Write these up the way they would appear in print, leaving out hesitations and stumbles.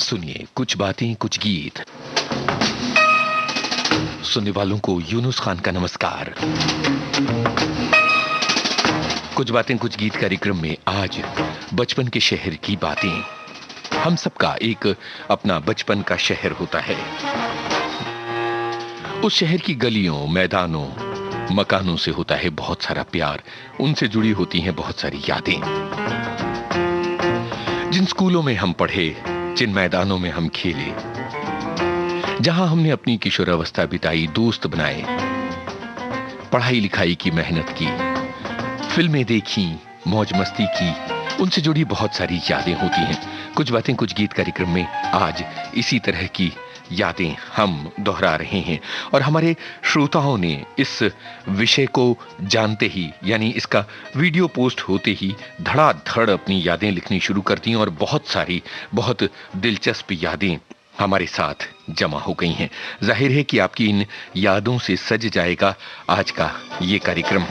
सुनिए कुछ बातें कुछ गीत। सुनने वालों को यूनुस खान का नमस्कार। कुछ बातें कुछ गीत कार्यक्रम में आज बचपन के शहर की बातें। हम सबका एक अपना बचपन का शहर होता है। उस शहर की गलियों, मैदानों, मकानों से होता है बहुत सारा प्यार। उनसे जुड़ी होती हैं बहुत सारी यादें। जिन स्कूलों में हम पढ़े, जिन मैदानों में हम खेले, जहां हमने अपनी किशोरावस्था बिताई, दोस्त बनाए, पढ़ाई लिखाई की मेहनत की, फिल्में देखी, मौज मस्ती की, उनसे जुड़ी बहुत सारी यादें होती हैं। कुछ बातें कुछ गीत कार्यक्रम में आज इसी तरह की यादें हम दोहरा रहे हैं और हमारे श्रोताओं ने इस विषय को जानते ही, यानी इसका वीडियो पोस्ट होते ही धड़ाधड़ अपनी यादें लिखनी शुरू कर दी और बहुत सारी बहुत दिलचस्प यादें हमारे साथ जमा हो गई हैं। जाहिर है कि आपकी इन यादों से सज जाएगा आज का ये कार्यक्रम।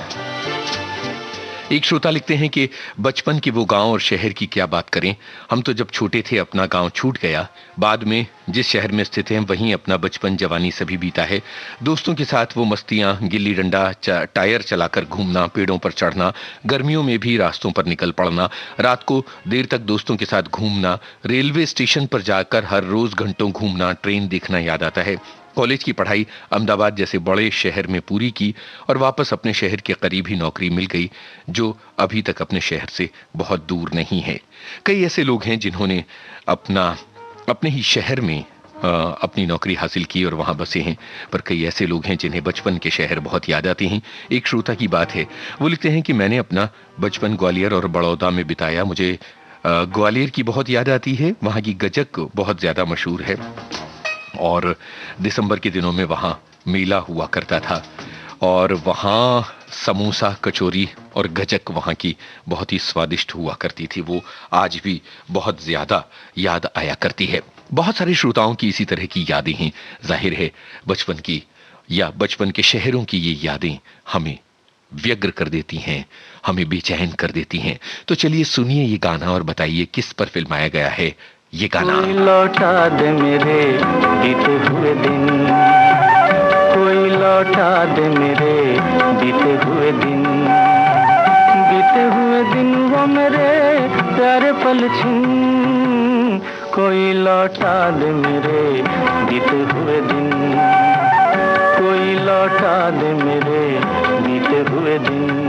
एक श्रोता लिखते हैं कि बचपन के वो गांव और शहर की क्या बात करें। हम तो जब छोटे थे अपना गांव छूट गया, बाद में जिस शहर में स्थित हैं वहीं अपना बचपन जवानी सभी बीता है। दोस्तों के साथ वो मस्तियां, गिल्ली डंडा, टायर चलाकर घूमना, पेड़ों पर चढ़ना, गर्मियों में भी रास्तों पर निकल पड़ना, रात को देर तक दोस्तों के साथ घूमना, रेलवे स्टेशन पर जाकर हर रोज घंटों घूमना, ट्रेन देखना याद आता है। कॉलेज की पढ़ाई अहमदाबाद जैसे बड़े शहर में पूरी की और वापस अपने शहर के करीब ही नौकरी मिल गई, जो अभी तक अपने शहर से बहुत दूर नहीं है। कई ऐसे लोग हैं जिन्होंने अपने ही शहर में अपनी नौकरी हासिल की और वहां बसे हैं, पर कई ऐसे लोग हैं जिन्हें बचपन के शहर बहुत याद आते हैं। एक श्रोता की बात है, वो लिखते हैं कि मैंने अपना बचपन ग्वालियर और बड़ौदा में बिताया। मुझे ग्वालियर की बहुत याद आती है। वहां की गजक बहुत ज्यादा मशहूर है और दिसंबर के दिनों में वहां मेला हुआ करता था और वहां समोसा, कचौरी और गजक वहां की बहुत ही स्वादिष्ट हुआ करती थी। वो आज भी बहुत ज्यादा याद आया करती है। बहुत सारे श्रोताओं की इसी तरह की यादें हैं। जाहिर है बचपन की या बचपन के शहरों की ये यादें हमें व्यग्र कर देती हैं, हमें बेचैन कर देती हैं। तो चलिए सुनिए ये गाना और बताइए किस पर फिल्माया गया है ये गाना। कोई लौटा दे मेरे बीते हुए दिन, कोई लौटा दे मेरे बीते हुए दिन, बीते हुए दिन वो मेरे प्यारे पल छिन, कोई लौटा दे मेरे बीते हुए दिन, कोई लौटा दे मेरे बीते हुए दिन।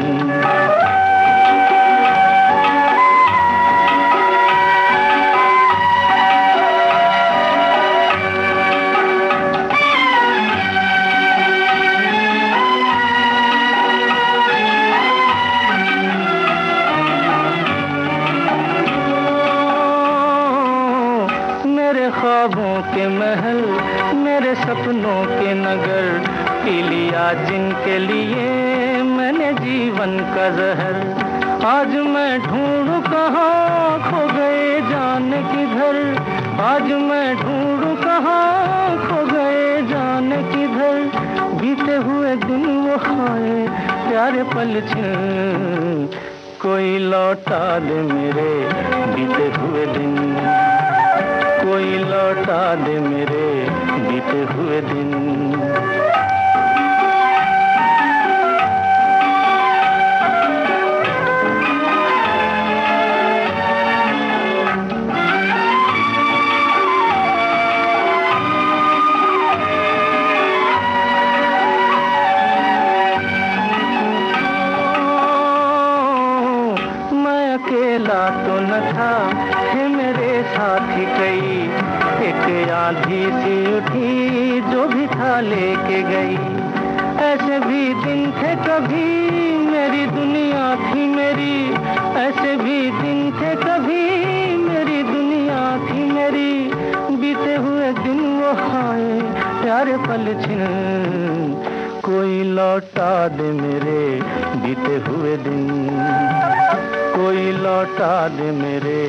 ख्वाबों के महल, मेरे सपनों के नगर, पी लिया जिनके लिए मैंने जीवन का जहर। आज मैं ढूंढूं कहाँ खो गए जाने किधर, आज मैं ढूंढूं कहाँ खो गए जाने किधर, बीते हुए दिन वो खाए प्यारे पल छिन, कोई लौटा दे मेरे बीते हुए दिन, कोई लौटा दे मेरे बीते हुए दिन। मैं अकेला तो न था, थे मेरे साथी कई, एक आंधी सी उठी जो भी था लेके गई। ऐसे भी दिन थे कभी मेरी दुनिया थी मेरी, ऐसे भी दिन थे कभी मेरी दुनिया थी मेरी, बीते हुए दिन वो खाए प्यारे पल छिन, कोई लौटा दे मेरे बीते हुए दिन, कोई लौटा दे मेरे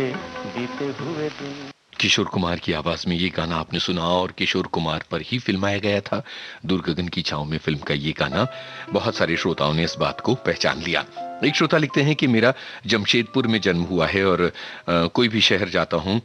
बीते हुए दिन। किशोर कुमार की आवाज में ये गाना आपने सुना और किशोर कुमार पर ही फिल्माया गया था। दूर गगन की छांव में फिल्म का ये गाना। बहुत सारे श्रोताओं ने इस बात को पहचान लिया। एक श्रोता लिखते हैं कि मेरा जमशेदपुर में जन्म हुआ है और कोई भी शहर जाता हूँ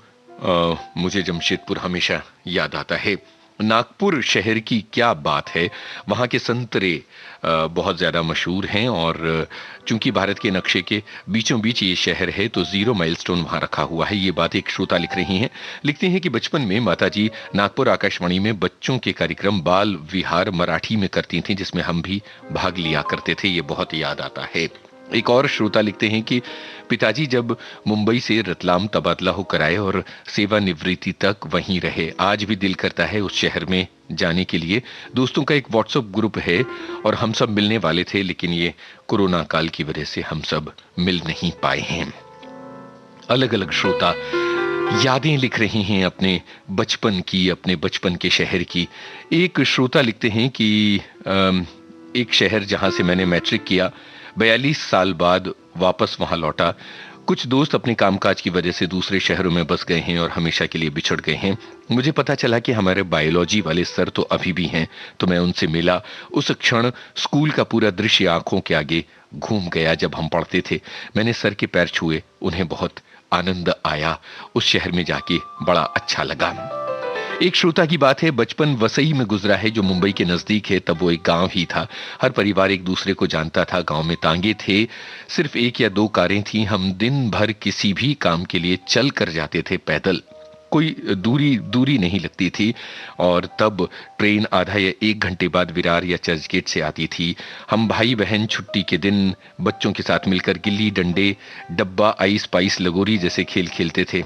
मुझे जमशेदपुर हमेशा याद आता है। नागपुर शहर की क्या बात है, वहाँ के संतरे बहुत ज़्यादा मशहूर हैं, और चूंकि भारत के नक्शे के बीचों बीच ये शहर है तो जीरो माइलस्टोन वहाँ रखा हुआ है। ये बात एक श्रोता लिख रही हैं, लिखते हैं कि बचपन में माताजी नागपुर आकाशवाणी में बच्चों के कार्यक्रम बाल विहार मराठी में करती थीं, जिसमें हम भी भाग लिया करते थे। ये बहुत याद आता है। एक और श्रोता लिखते हैं कि पिताजी जब मुंबई से रतलाम तबादला होकर आए और सेवानिवृत्ति तक वहीं रहे, आज भी दिल करता है उस शहर में जाने के लिए। दोस्तों का एक व्हाट्सएप ग्रुप है और हम सब मिलने वाले थे, लेकिन ये कोरोना काल की वजह से हम सब मिल नहीं पाए हैं। अलग अलग श्रोता यादें लिख रहे हैं अपने बचपन की, अपने बचपन के शहर की। एक श्रोता लिखते हैं कि एक शहर जहां से मैंने मैट्रिक किया, 42 साल बाद वापस वहां लौटा। कुछ दोस्त अपने कामकाज की वजह से दूसरे शहरों में बस गए हैं और हमेशा के लिए बिछड़ गए हैं। मुझे पता चला कि हमारे बायोलॉजी वाले सर तो अभी भी हैं, तो मैं उनसे मिला। उस क्षण स्कूल का पूरा दृश्य आंखों के आगे घूम गया। जब हम पढ़ते थे मैंने सर के पैर छुए, उन्हें बहुत आनंद आया। उस शहर में जाके बड़ा अच्छा लगा। एक श्रोता की बात है, बचपन वसई में गुजरा है जो मुंबई के नजदीक है। तब वो एक गांव ही था, हर परिवार एक दूसरे को जानता था। गांव में तांगे थे, सिर्फ 1 या 2 कारें थीं। हम दिन भर किसी भी काम के लिए चल कर जाते थे, पैदल। कोई दूरी नहीं लगती थी। और तब ट्रेन आधा या 1 घंटे बाद विरार या चर्चगेट से आती थी। हम भाई बहन छुट्टी के दिन बच्चों के साथ मिलकर गिल्ली डंडे, डब्बा, आइस पाइस, लगोरी जैसे खेल खेलते थे।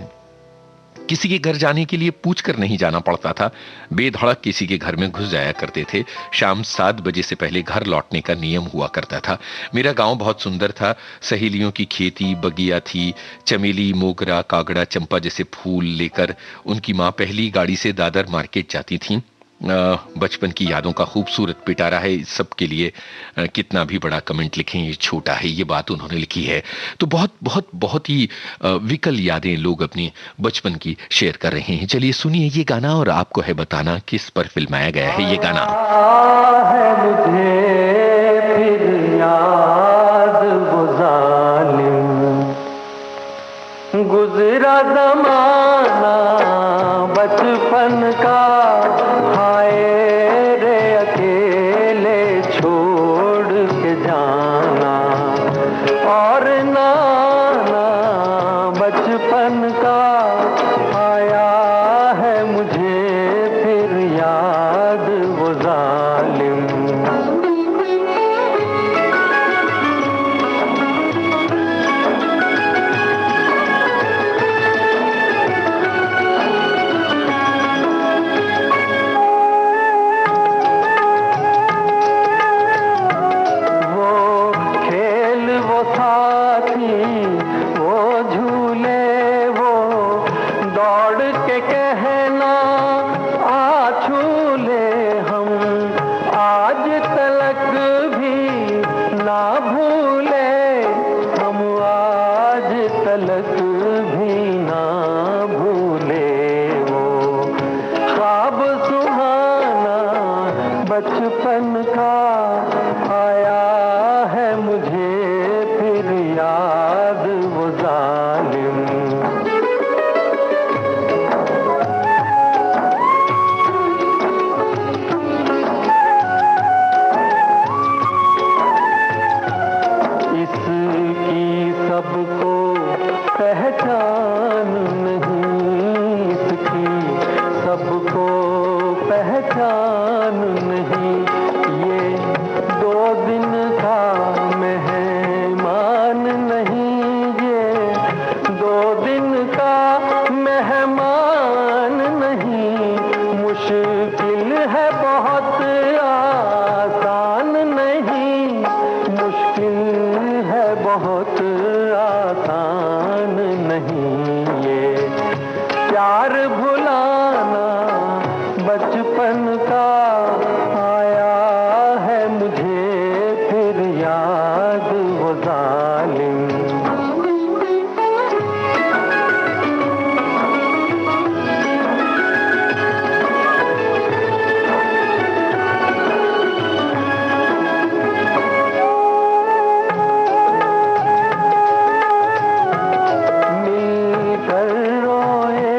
किसी के घर जाने के लिए पूछ कर नहीं जाना पड़ता था, बेधड़क किसी के घर में घुस जाया करते थे। शाम 7 बजे से पहले घर लौटने का नियम हुआ करता था। मेरा गांव बहुत सुंदर था। सहेलियों की खेती बगिया थी। चमेली, मोगरा, कागड़ा, चंपा जैसे फूल लेकर उनकी माँ पहली गाड़ी से दादर मार्केट जाती थी। बचपन की यादों का खूबसूरत पिटारा है। इस सब के लिए कितना भी बड़ा कमेंट लिखें ये छोटा है। ये बात उन्होंने लिखी है। तो बहुत बहुत बहुत ही विकल यादें लोग अपनी बचपन की शेयर कर रहे हैं। चलिए सुनिए ये गाना और आपको है बताना किस पर फिल्माया गया है ये गाना। है मुझे फिर याद वो जालिम गुजरा ज़माना बचपन का, हाय रे अकेले छोड़ के जाना। और नाना बचपन का आया है मुझे फिर याद वो जालिम। बचपन का आया है मुझे फिर याद वो जालिम। इसकी सबको पहचान नहीं, इसकी सबको पहचान नहीं। ये 2 दिन का मेहमान नहीं, ये 2 दिन का मेहमान नहीं। मुश्किल है बहुत आसान नहीं, मुश्किल है बहुत आसान नहीं। ये प्यार भुलाना बचपन का आया है मुझे फिर याद वो जालिम। मिलकर रोए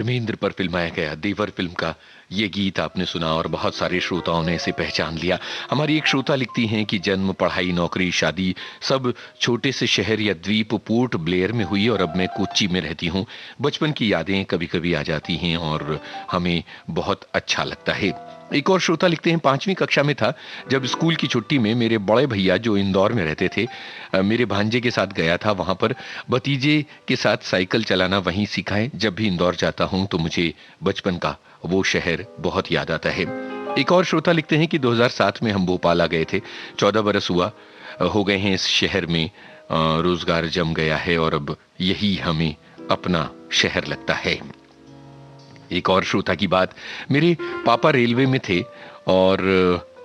धर्मेंद्र पर फिल्माया गया देवर फिल्म का ये गीत आपने सुना और बहुत सारे श्रोताओं ने इसे पहचान लिया। हमारी एक श्रोता लिखती हैं कि जन्म, पढ़ाई, नौकरी, शादी सब छोटे से शहर या द्वीप पोर्ट ब्लेयर में हुई और अब मैं कोच्चि में रहती हूँ। बचपन की यादें कभी कभी आ जाती हैं और हमें बहुत अच्छा लगता है। एक और श्रोता लिखते हैं, 5वीं कक्षा में था जब स्कूल की छुट्टी में मेरे बड़े भैया जो इंदौर में रहते थे, मेरे भांजे के साथ गया था वहां पर। भतीजे के साथ साइकिल चलाना वहीं सीखा है। जब भी इंदौर जाता हूं तो मुझे बचपन का वो शहर बहुत याद आता है। एक और श्रोता लिखते हैं कि 2007 में हम भोपाल आ गए थे। 14 बरस हो गए हैं इस शहर में। रोजगार जम गया है और अब यही हमें अपना शहर लगता है। एक और श्रोता की बात, मेरे पापा रेलवे में थे और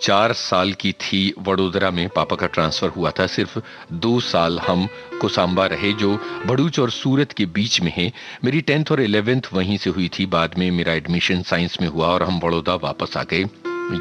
4 साल की थी वडोदरा में पापा का ट्रांसफर हुआ था। सिर्फ 2 साल हम कोसांबा रहे जो भड़ूच और सूरत के बीच में है। मेरी 10th और 11th वहीं से हुई थी। बाद में मेरा एडमिशन साइंस में हुआ और हम बड़ौदा वापस आ गए।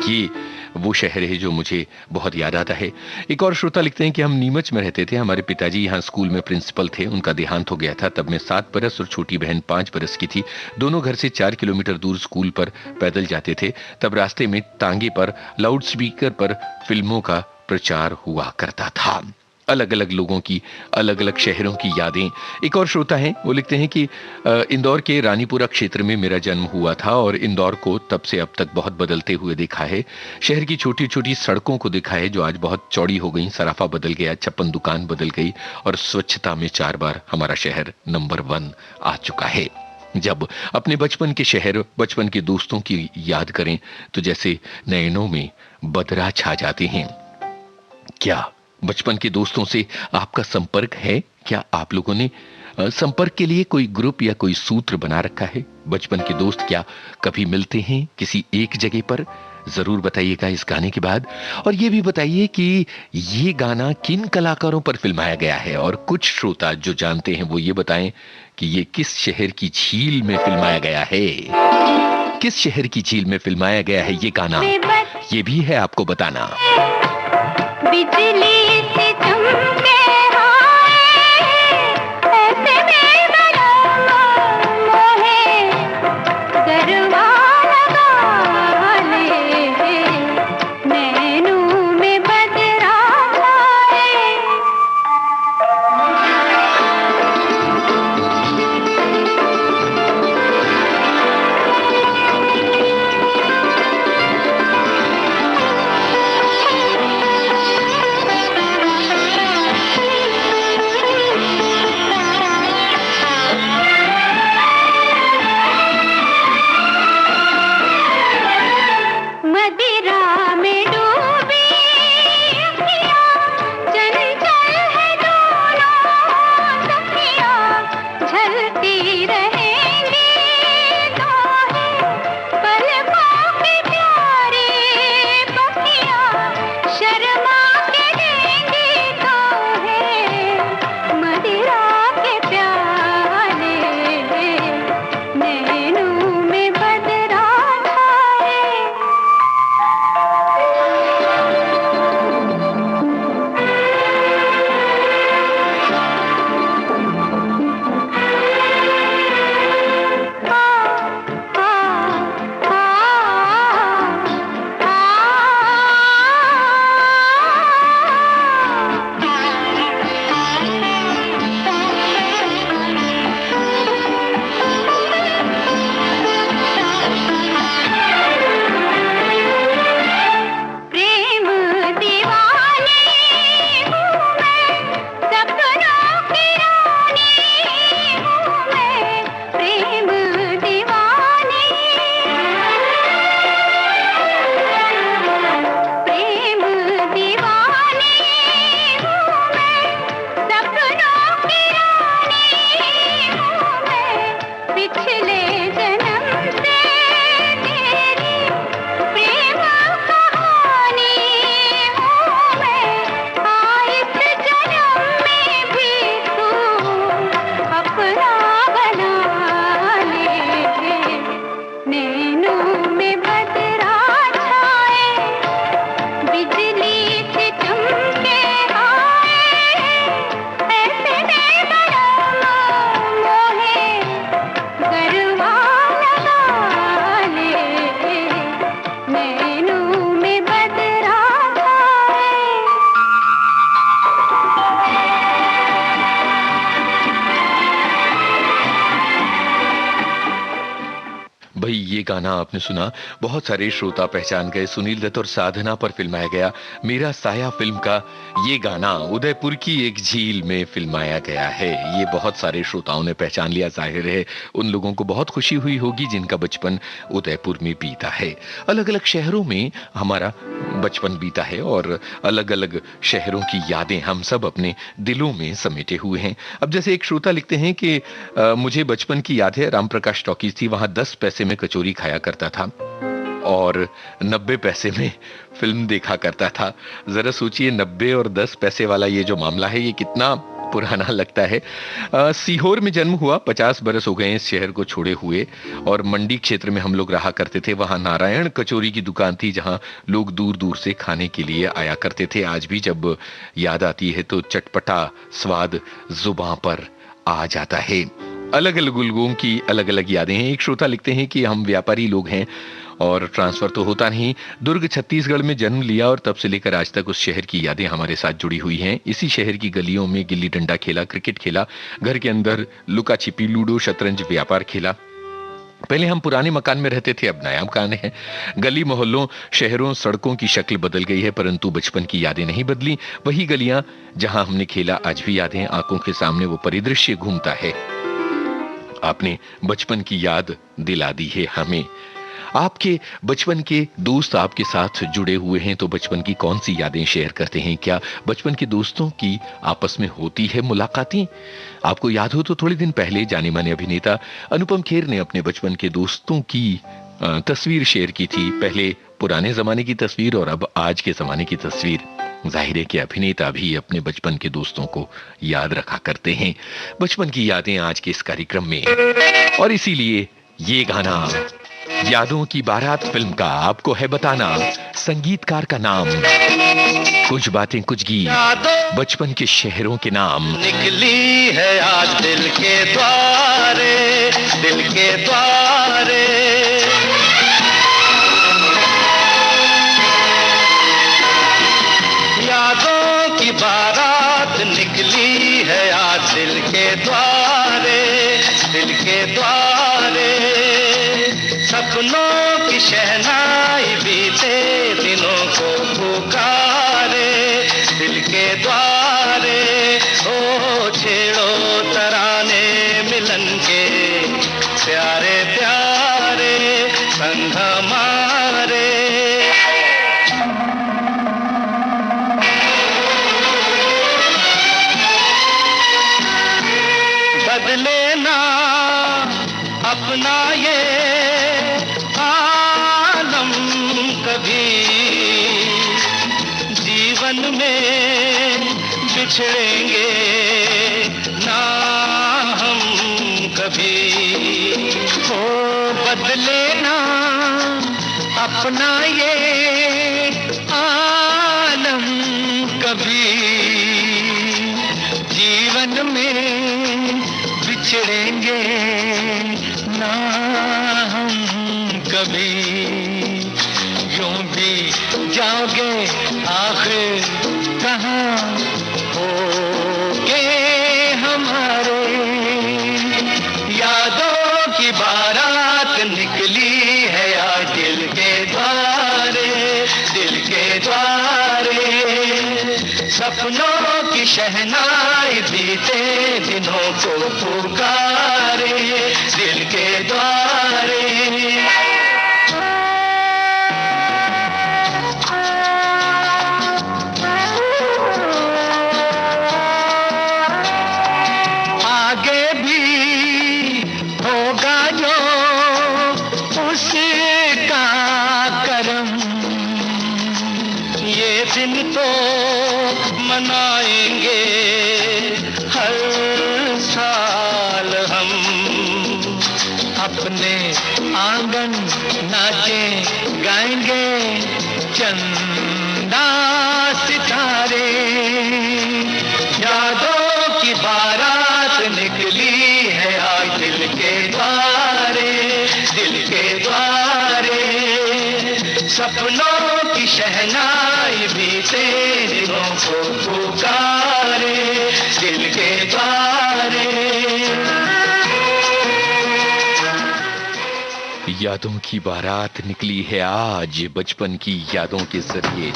ये वो शहर है जो मुझे बहुत याद आता है। एक और श्रोता लिखते हैं कि हम नीमच में रहते थे। हमारे पिताजी यहाँ स्कूल में प्रिंसिपल थे। उनका देहांत हो गया था। तब मैं 7 बरस और छोटी बहन 5 बरस की थी। दोनों घर से 4 किलोमीटर दूर स्कूल पर पैदल जाते थे। तब रास्ते में तांगे पर लाउड स्पीकर पर फिल्मों का प्रचार हुआ करता था। अलग अलग लोगों की अलग अलग शहरों की यादें। एक और श्रोता हैं, वो लिखते हैं कि इंदौर के रानीपुरा क्षेत्र में मेरा जन्म हुआ था और इंदौर को तब से अब तक बहुत बदलते हुए देखा है। शहर की छोटी छोटी सड़कों को देखा है जो आज बहुत चौड़ी हो गई। सराफा बदल गया, छप्पन दुकान बदल गई और स्वच्छता में 4 बार हमारा शहर नंबर 1 आ चुका है। जब अपने बचपन के शहर, बचपन के दोस्तों की याद करें तो जैसे नयनों में बदरा छा जाते हैं। क्या बचपन के दोस्तों से आपका संपर्क है? क्या आप लोगों ने संपर्क के लिए कोई ग्रुप या कोई सूत्र बना रखा है? बचपन के दोस्त क्या कभी मिलते हैं किसी एक जगह पर? जरूर बताइएगा इस गाने के बाद। और ये भी बताइए कि ये गाना किन कलाकारों पर फिल्माया गया है। और कुछ श्रोता जो जानते हैं वो ये बताएं कि ये किस शहर की झील में फिल्माया गया है। किस शहर की झील में फिल्माया गया है ये गाना, ये भी है आपको बताना। बिजली से चमके हाय, ऐसे में बना मोहे, गरबा लगा ले, नैनों में बदरा आए। भाई ये गाना आपने सुना, बहुत सारे श्रोता पहचान गए। सुनील दत्त और साधना पर फिल्माया गया मेरा साया फिल्म का ये गाना उदयपुर की एक झील में फिल्माया गया है। ये बहुत सारे श्रोताओं ने पहचान लिया। जाहिर है उन लोगों को बहुत खुशी हुई होगी जिनका बचपन उदयपुर में बीता है। अलग अलग शहरों में हमारा बचपन बीता है और अलग अलग शहरों की यादें हम सब अपने दिलों में समेटे हुए हैं। अब जैसे एक श्रोता लिखते हैं कि मुझे बचपन की याद है, राम प्रकाश टॉकीज थी, वहां 10 पैसे में कचौरी खाया करता था और 90 पैसे में फिल्म देखा करता था। जरा सोचिए 90 और 10 पैसे वाला ये जो मामला है ये कितना पुराना लगता है। सीहोर में जन्म हुआ, 50 बरस हो गए इस शहर को छोड़े हुए और मंडी क्षेत्र में हम लोग रहा करते थे। वहां नारायण कचौरी की दुकान थी जहां लोग दूर दूर से खाने के लिए आया करते थे। आज भी जब याद आती है तो चटपटा स्वाद जुबान पर आ जाता है। अलग अलग लोगों की अलग अलग यादें हैं। एक श्रोता लिखते हैं कि हम व्यापारी लोग हैं और ट्रांसफर तो होता नहीं। दुर्ग छत्तीसगढ़ में जन्म लिया और तब से लेकर आज तक उस शहर की यादें हमारे साथ जुड़ी हुई हैं। इसी शहर की गलियों में गिल्ली डंडा खेला, क्रिकेट खेला, घर के अंदर लुका छिपी, लूडो, शतरंज, व्यापार खेला। पहले हम पुराने मकान में रहते थे, अब नया मकान है। गली मोहल्लों, शहरों, सड़कों की शक्ल बदल गई है परंतु बचपन की यादें नहीं बदली। वही गलियां जहां हमने खेला आज भी याद हैं। आंखों के सामने वो परिदृश्य घूमता है। आपने बचपन की याद दिला दी है हमें। आपके बचपन के दोस्त आपके साथ जुड़े हुए हैं तो बचपन की कौन सी यादें शेयर करते हैं? क्या बचपन के दोस्तों की आपस में होती है मुलाकातें? आपको याद हो तो थोड़े दिन पहले जाने माने अभिनेता अनुपम खेर ने अपने बचपन के दोस्तों की तस्वीर शेयर की थी। पहले पुराने जमाने की तस्वीर और अब आज के जमाने की तस्वीर। जाहिर है कि अभिनेता भी अपने बचपन के दोस्तों को याद रखा करते हैं। बचपन की यादें आज के इस कार्यक्रम में, और इसीलिए ये गाना यादों की बारात फिल्म का आपको है बताना। संगीतकार का नाम, कुछ बातें कुछ गीत, बचपन के शहरों के नाम। निकली है आज दिल के द्वारे, दिल के द्वारे। यादों की बारात निकली है आज दिल के द्वारे, दिल के द्वारे। सपनों की शहनाई बीते दिनों को पुकारे, दिल के द्वारे। ओ छेड़ो तराने मिलन के प्यारे प्यारे संग हमारे। बदले ना अपना ये आलम कभी, जीवन में बिछड़ेंगे ना हम कभी। हो बदले ना अपना ये आलम कभी, जीवन में बिछड़ेंगे ना हम कभी। यूं भी जाओगे आखिर कहाँ होगे हमारे। यादों की बारात निकली है आज दिल के द्वारे, दिल के द्वारे। सपनों की शहनाई बीते दिनों को पुकारे, दिल के द्वारे। आगे भी होगा जो उसका करम, ये दिन तो मनाएंगे हर साल हम। अपने आंगन नाचे गाएंगे चंदा सितारे। यादों की बारात निकली है आज दिल के द्वारे, दिल के द्वारे। सपनों की शहनाई बीते दिनों को पुकारे, दिल के द्वारे। यादों की बारात निकली है आज बचपन की यादों के जरिए।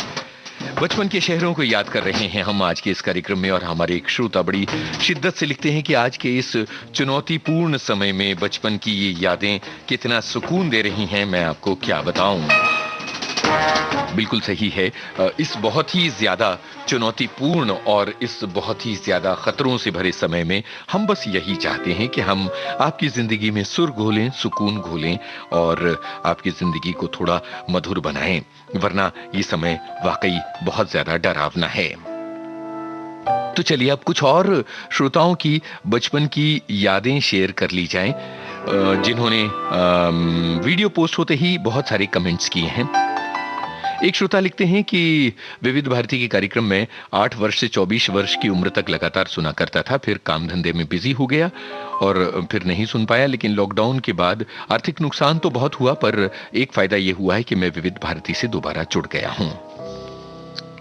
बचपन के शहरों को याद कर रहे हैं हम आज के इस कार्यक्रम में। और हमारे एक श्रोता बड़ी शिद्दत से लिखते हैं कि आज के इस चुनौतीपूर्ण समय में बचपन की ये यादें कितना सुकून दे रही हैं, मैं आपको क्या बताऊं। बिल्कुल सही है। इस बहुत ही ज्यादा चुनौतीपूर्ण और इस बहुत ही ज्यादा खतरों से भरे समय में हम बस यही चाहते हैं कि हम आपकी जिंदगी में सुर घोलें, सुकून घोलें और आपकी जिंदगी को थोड़ा मधुर बनाएं, वरना ये समय वाकई बहुत ज्यादा डरावना है। तो चलिए अब कुछ और श्रोताओं की बचपन की यादें शेयर कर ली जाएं, जिन्होंने वीडियो पोस्ट होते ही बहुत सारे कमेंट्स किए हैं। एक श्रोता लिखते हैं कि विविध भारती के कार्यक्रम में 8 वर्ष से 24 वर्ष की उम्र तक लगातार सुना करता था, फिर काम धंधे में बिजी हो गया और फिर नहीं सुन पाया। लेकिन लॉकडाउन के बाद आर्थिक नुकसान तो बहुत हुआ, पर एक फायदा यह हुआ है कि मैं विविध भारती से दोबारा जुड़ गया हूं।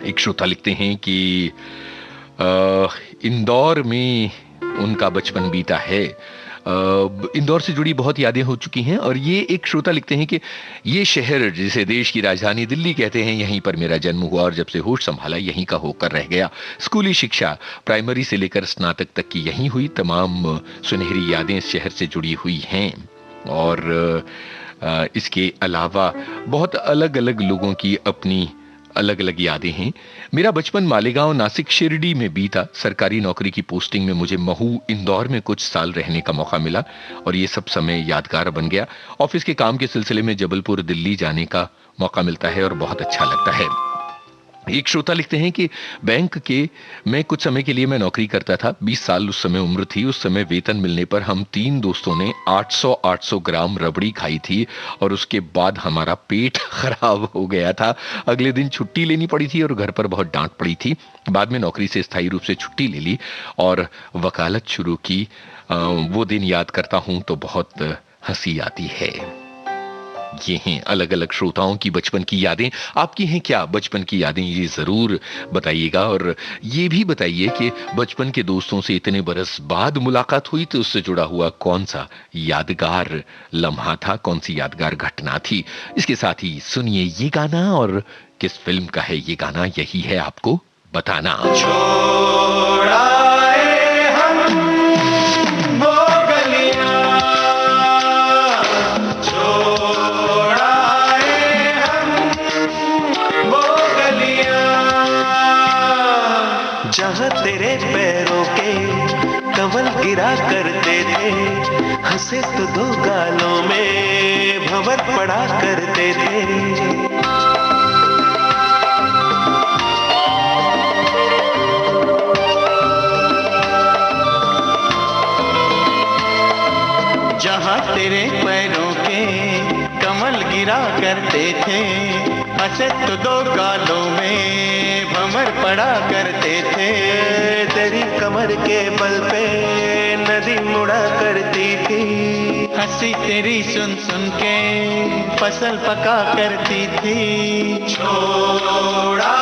एक श्रोता लिखते हैं कि इंदौर में उनका बचपन बीता है। इंदौर से जुड़ी बहुत यादें हो चुकी हैं। और ये एक श्रोता लिखते हैं कि ये शहर जिसे देश की राजधानी दिल्ली कहते हैं, यहीं पर मेरा जन्म हुआ और जब से होश संभाला यहीं का होकर रह गया। स्कूली शिक्षा प्राइमरी से लेकर स्नातक तक की यहीं हुई। तमाम सुनहरी यादें इस शहर से जुड़ी हुई हैं। और इसके अलावा बहुत अलग अलग लोगों की अपनी अलग अलग यादें हैं। मेरा बचपन मालेगांव, नासिक, शिरडी में बीता। सरकारी नौकरी की पोस्टिंग में मुझे महू, इंदौर में कुछ साल रहने का मौका मिला और ये सब समय यादगार बन गया। ऑफिस के काम के सिलसिले में जबलपुर, दिल्ली जाने का मौका मिलता है और बहुत अच्छा लगता है। एक श्रोता लिखते हैं कि बैंक के में कुछ समय के लिए मैं नौकरी करता था। 20 साल उस समय उम्र थी। उस समय वेतन मिलने पर हम 3 दोस्तों ने 800 ग्राम रबड़ी खाई थी और उसके बाद हमारा पेट खराब हो गया था। अगले दिन छुट्टी लेनी पड़ी थी और घर पर बहुत डांट पड़ी थी। बाद में नौकरी से स्थायी रूप से छुट्टी ले ली और वकालत शुरू की। वो दिन याद करता हूं तो बहुत हंसी आती है। ये हैं अलग अलग श्रोताओं की बचपन की यादें। आपकी हैं क्या बचपन की यादें, ये जरूर बताइएगा। और ये भी बताइए कि बचपन के दोस्तों से इतने बरस बाद मुलाकात हुई तो उससे जुड़ा हुआ कौन सा यादगार लम्हा था, कौन सी यादगार घटना थी। इसके साथ ही सुनिए ये गाना, और किस फिल्म का है ये गाना, यही है आपको बताना। जहाँ तेरे पैरों के कमल गिरा करते थे, हंसे तो 2 गालों में भंवर पड़ा करते थे। जहाँ तेरे पैरों के कमल गिरा करते थे, हंसे तो 2 गालों में भंवर पड़ा करते थे। तेरी कमर के बल पे नदी मुड़ा करती थी, हंसी तेरी सुन सुन के फसल पका करती थी। छोड़ा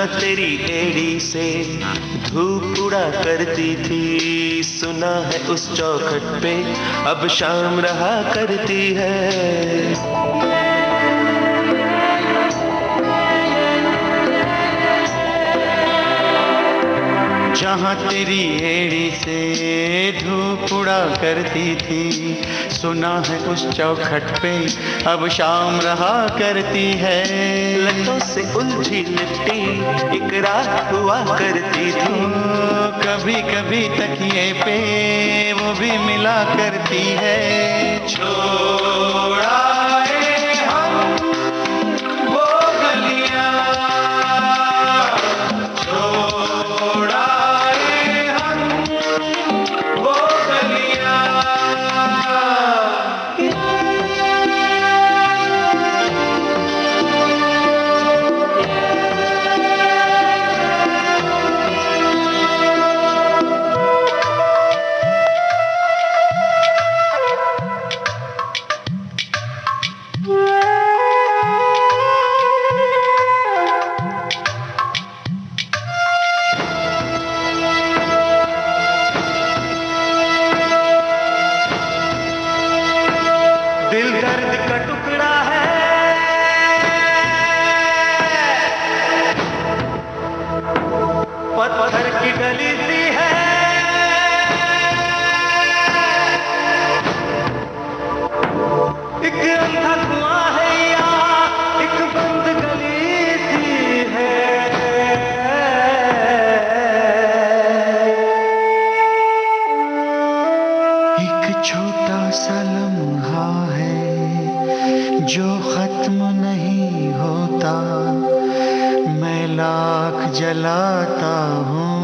तेरी एड़ी से धूप उड़ा करती थी, सुना है उस चौखट पे अब शाम रहा करती है। जहाँ तेरी एड़ी से धूप उड़ा करती थी, सुना है उस चौखट पे अब शाम रहा करती है। लतों से उलझी लिपटी एक रात हुआ करती थी, कभी कभी तकिए पे वो भी मिला करती है। छोड़ा दर्द का टुकड़ा है, पत्थर की गली सी है, एक अंधा कुआं है या एक बंद गली सी है। एक छोटा सा लम्हा है जो खत्म नहीं होता, मैं लाख जलाता हूँ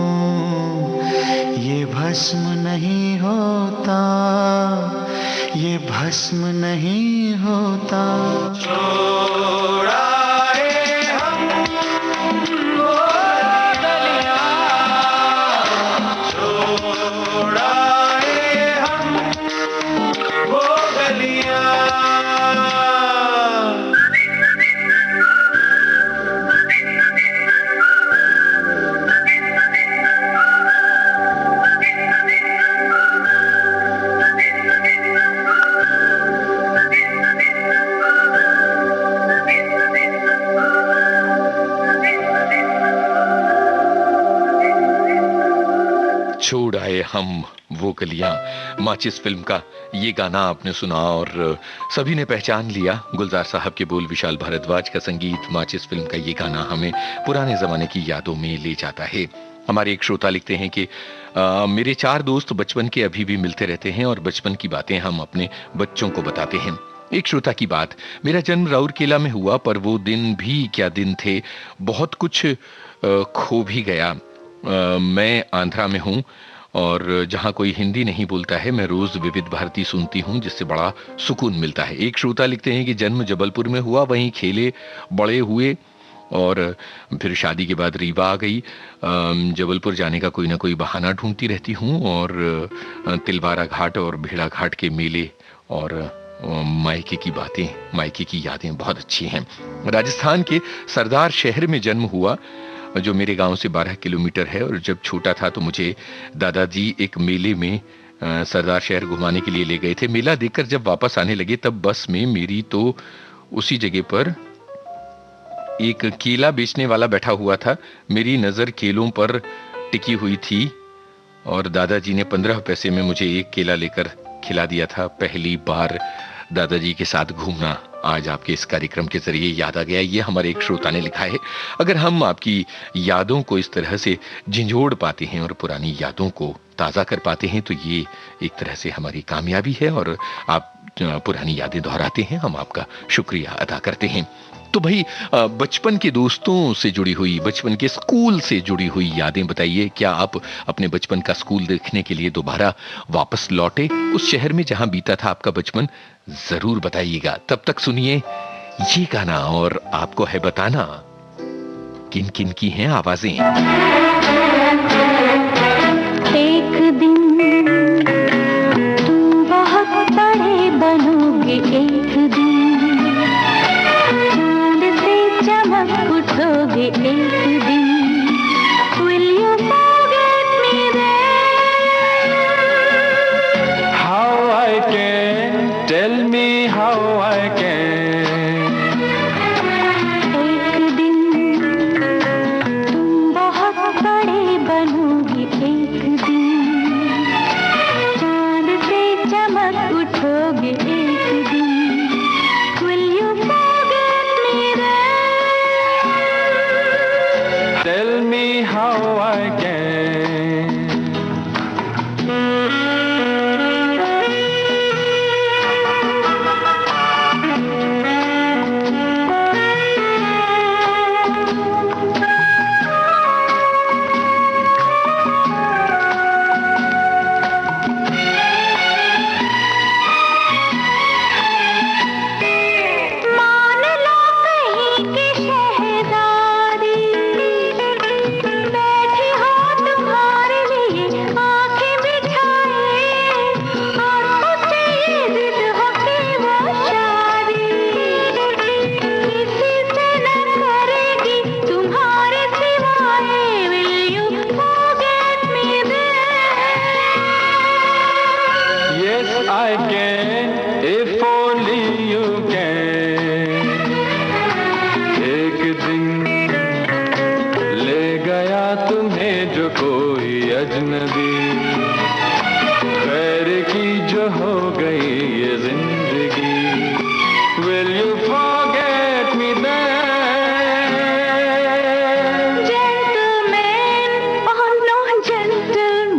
ये भस्म नहीं होता, ये भस्म नहीं होता। छोड़ा छोड़ आए हम वो गलियां, माचिस फिल्म का ये गाना आपने सुना और सभी ने पहचान लिया। गुलजार साहब के बोल, विशाल भारद्वाज का संगीत, माचिस फिल्म का ये गाना हमें पुराने जमाने की यादों में ले जाता है। हमारे एक श्रोता लिखते हैं कि मेरे 4 दोस्त बचपन के अभी भी मिलते रहते हैं और बचपन की बातें हम अपने बच्चों को बताते हैं। एक श्रोता की बात, मेरा जन्म राउरकेला में हुआ पर वो दिन भी क्या दिन थे, बहुत कुछ खो भी गया। मैं आंध्रा में हूँ और जहाँ कोई हिंदी नहीं बोलता है मैं रोज विविध भारती सुनती हूँ जिससे बड़ा सुकून मिलता है। एक श्रोता लिखते हैं कि जन्म जबलपुर में हुआ, वहीं खेले बड़े हुए और फिर शादी के बाद रीवा आ गई। जबलपुर जाने का कोई ना कोई बहाना ढूंढती रहती हूँ और तिलवारा घाट और भेड़ा घाट के मेले और मायके की बातें, मायके की यादें बहुत अच्छी हैं। राजस्थान के सरदार शहर में जन्म हुआ जो मेरे गांव से 12 किलोमीटर है और जब छोटा था तो मुझे दादाजी एक मेले में सरदार शहर घुमाने के लिए ले गए थे। मेला देखकर जब वापस आने लगे तब बस में मेरी तो उसी जगह पर एक केला बेचने वाला बैठा हुआ था। मेरी नजर केलों पर टिकी हुई थी और दादाजी ने 15 पैसे में मुझे एक केला लेकर खिला दिया था। पहली बार दादाजी के साथ घूमना आज आपके इस कार्यक्रम के जरिए याद आ गया। ये हमारे एक श्रोता ने लिखा है। अगर हम आपकी यादों को इस तरह से झिंझोड़ पाते हैं और पुरानी यादों को ताज़ा कर पाते हैं तो ये एक तरह से हमारी कामयाबी है और आप पुरानी यादें दोहराते हैं, हम आपका शुक्रिया अदा करते हैं। तो भाई बचपन के दोस्तों से जुड़ी हुई, बचपन के स्कूल से जुड़ी हुई यादें बताइए। क्या आप अपने बचपन का स्कूल देखने के लिए दोबारा वापस लौटे उस शहर में जहां बीता था आपका बचपन? जरूर बताइएगा। तब तक सुनिए ये गाना और आपको है बताना किन किन की हैं आवाजें। एक दिन तुम बहुत बड़े बनोगे, एक दिन चांद से चमक उठोगे, एक दिन will you forget me then? How I can, tell me how I can. एक दिन तुम बहुत बड़े बनोगे, एक दिन चांद से चमक उठोगे, एक दिन will you forget me then? Tell me how I can. मान लो कहीं की शहजादी बैठी हो तुम्हारे लिए आंखें बिछाए और मुझसे ये जिद हो कि वो शादी किसी से न करेगी तुम्हारे सिवाय। Will you forget me then? Yes, I can, if only you गई ये जिंदगी। Will you forget me then? Gentleman, oh no, gentleman.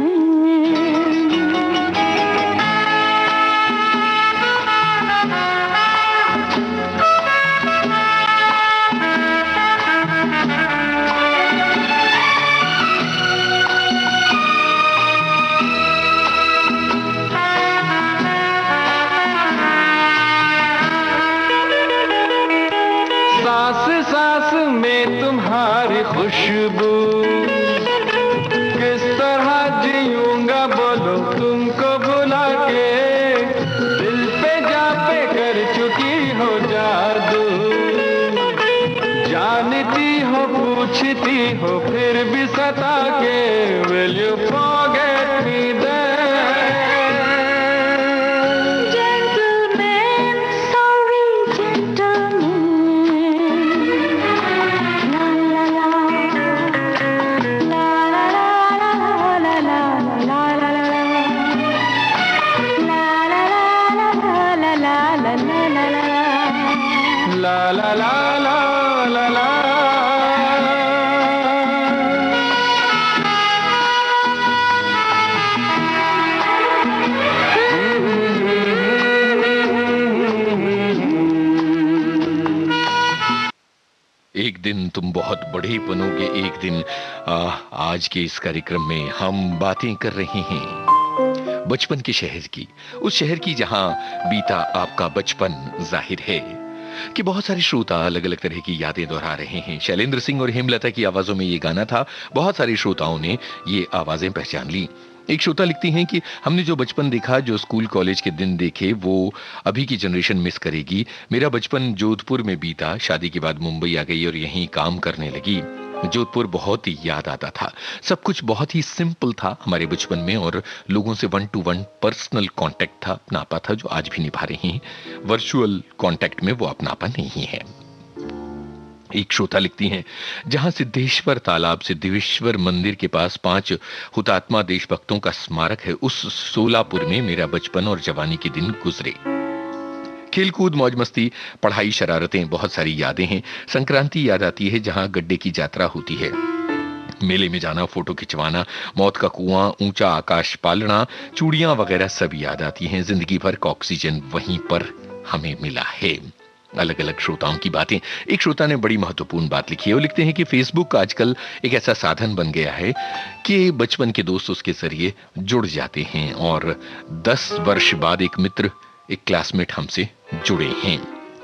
सांस सांस में तुम्हारी खुशबू, किस तरह जीऊंगा बोलो तुमको भुला के। दिल पे जा पे कर चुकी हो जादू, जानती हो पूछती हो फिर भी सता के। Will you forget me then? Gentleman, sorry, gentleman. La la la, la la la la la la la la la la, la la la la la la la la la la. La la la la la la. एक दिन तुम बहुत बड़े बनोगे, एक दिन आज के इस कार्यक्रम में हम बातें कर रहे हैं बचपन के शहर की, उस शहर की जहां बीता आपका बचपन। जाहिर है कि बहुत सारे श्रोता अलग अलग तरह की यादें दोहरा रहे हैं। शैलेंद्र सिंह और हेमलता की आवाजों में ये गाना था, बहुत सारे श्रोताओं ने ये आवाजें पहचान ली। एक श्रोता लिखती हैं कि हमने जो बचपन देखा, जो स्कूल कॉलेज के दिन देखे, वो अभी की जनरेशन मिस करेगी। मेरा बचपन जोधपुर में बीता, शादी के बाद मुंबई आ गई और यहीं काम करने लगी। जोधपुर बहुत ही याद आता था, सब कुछ बहुत ही सिंपल था हमारे बचपन में और लोगों से 1 to 1 पर्सनल कांटेक्ट था, अपनापा था जो आज भी निभा रहे हैं। वर्चुअल कांटेक्ट में वो अपनापा नहीं है। एक श्रोता लिखती हैं, जहां सिद्धेश्वर तालाब, सिद्धेश्वर मंदिर के पास 5 हुतात्मा देशभक्तों का स्मारक है, उस सोलापुर में मेरा बचपन और जवानी के दिन गुजरे। खेलकूद, मौज मस्ती, पढ़ाई, शरारतें, बहुत सारी यादें हैं। संक्रांति याद आती है जहां गड्ढे की यात्रा होती है, मेले में जाना, फोटो खिंचवाना, मौत का कुआं, ऊंचा आकाश पालना, चूड़ियां वगैरह सब याद आती हैं। जिंदगी भर का ऑक्सीजन वहीं पर हमें मिला है। अलग अलग श्रोताओं की बातें। एक श्रोता ने बड़ी महत्वपूर्ण बात लिखी है, वो लिखते हैं कि फेसबुक आजकल एक ऐसा साधन बन गया है कि बचपन के दोस्त उसके जरिए जुड़ जाते हैं और 10 वर्ष बाद एक मित्र, एक क्लासमेट हमसे जुड़े हैं।